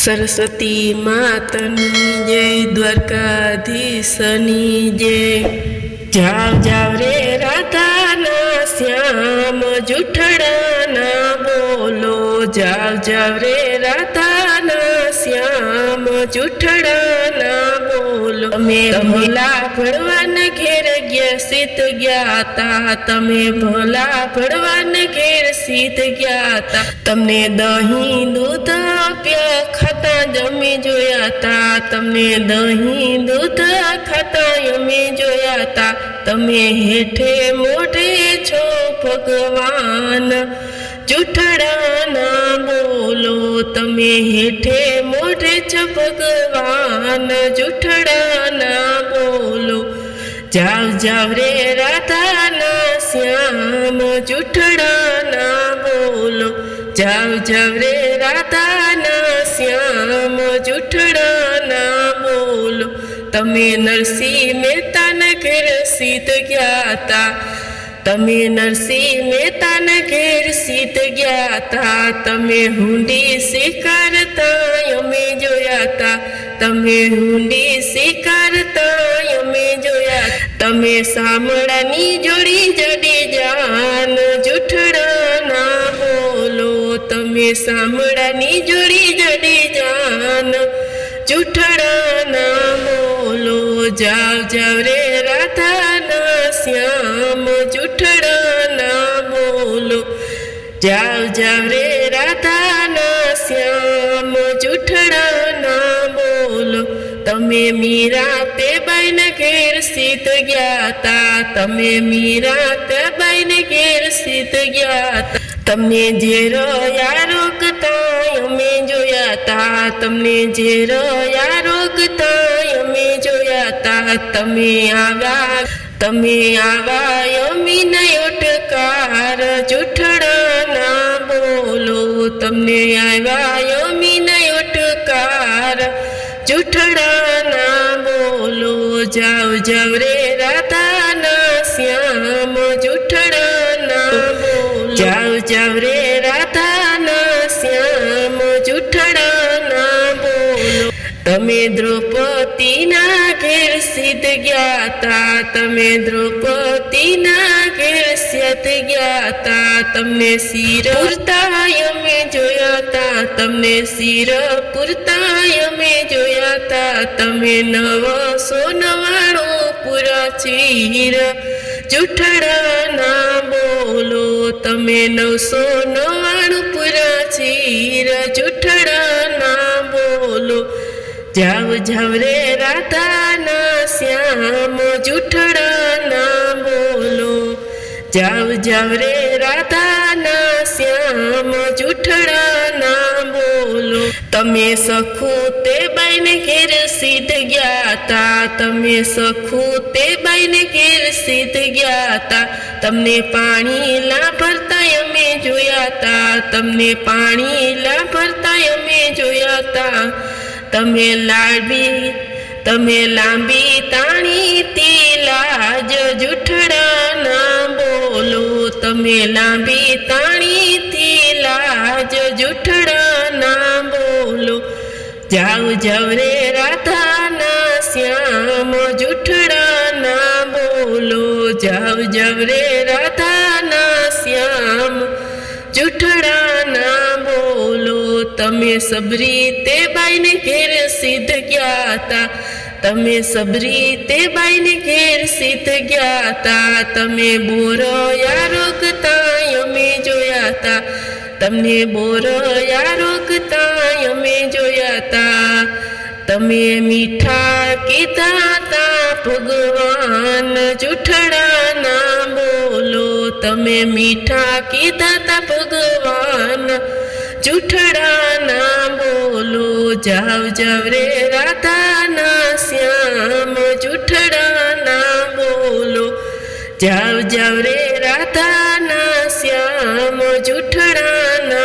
सरस्वती मातनी जय, द्वारकाधीशनी जय। जाव जाव रे राधा ना श्याम, जूठड़ा ना बोलो। जाव जाव रे राधा ना श्याम, जूठड़ा ना बोलो। तमे भोला भड़वान घेर गया सीत ज्ञाता, तमे भोला भड़वान घेर सीत ज्ञाता। तमने दही दूध आप्या खाता जमी जोया ता, तमने दही दूध खाता यमी जोया ता। तमे हेठे मोटे छो भगवान, जूठड़ा ना बोलो। तमे हेठे मोटे छो भगवान, जूठड़ा ना बोलो। जाव जाव रे राधा ना श्याम, जूठड़ा ना बोलो। जाव जाव रे राधा ना श्याम, जूठड़ा ना बोलो। तमे नरसिंह मेहता न घेर सीत ज्ञाता, तमे नरसिंह मेहता न घेर सीत ज्ञाता। तमे हुंडी स्वीकारता यमे जोया ता, तमे हुंडी स्वीकारता यमे जोया। तमे सामड़ानी जोड़ी जड़ी जान, जूठड़ा ना बोलो। तमे सामड़ानी जोड़ी जड़ी जान, जूठड़ा ना बोलो। जाव जाव रे राधा ना श्याम, जूठड़ा ना बोलो। जाव जाव रे राधा ना श्याम, जूठड़ा ना बोलो। तमे मीरा ते बाईन घेर सीत ज्ञाता, तमे मीरा ते बाईन घेर सीत ज्ञाता। तमने जेरो यारो कता यमे जोया ता, तमने जेरो यारो कता यमे जोया ता। तमे आवा यमी नयोटकार, जूठड़ा ना बोलो। तमने आवा यमी नयोटकार, जूठड़ा ना बोलो। जाव जाव रे राधा ना श्याम, जूठड़ा ना बोलो। जाव जाव रे राधा ना श्याम, जूठड़ा ना बोलो। तमे द्रौपदी ना घेर सीत ज्ञाता, तमे द्रौपदी ना घेर सीत ज्ञाता। तमने सिर पुरता यमे जोया ता, तमने सिर पुरता यमे जोया ता। तमे 999 पूरा चीर, जूठड़ा ना बोलो। तमे 999 पूरा चीर, जूठड़ा ना बोलो। जाव जाव रे राधा ना श्याम, जूठड़ा ना बोलो। जाव जाव रे राधा ना श्याम, जूठड़ा ना बोलो। तमे सखू ते बाईन घेर सीत ज्ञाता, तमे सखू ते बाईन घेर सीत ज्ञाता। तमने पाणी ला भरता यमे जोया ता, तमने पाणी ला भरता यमे जोया ता। तमे लांबी ताणी ती लाज, जूठड़ा ना बोलो। तमे लांबी ताणी ती लाज, जूठड़ा ना बोलो। जाव जाव रे राधा ना श्याम, जूठड़ा ना बोलो। जाव जाव रे राधा ना श्याम, जूठड़ा ना बोलो। तमे सबरी ते बाईन घेर सीत ज्ञाता, तमे सबरी ते बाईन घेर सीत ज्ञाता। तमे बोरो यारो कता यमे जोया ता, तमने बोरो यारो कता यमे जोया ता। तमे मीठा कीधा ता भगवान, जूठड़ा ना बोलो। तमे मीठा कीधा ता भगवान, जूठड़ा ना बोलो। जाव जाव रे राधा ना श्याम, जूठड़ा ना बोलो। जाव जाव रे राधा ना श्याम, जूठड़ा ना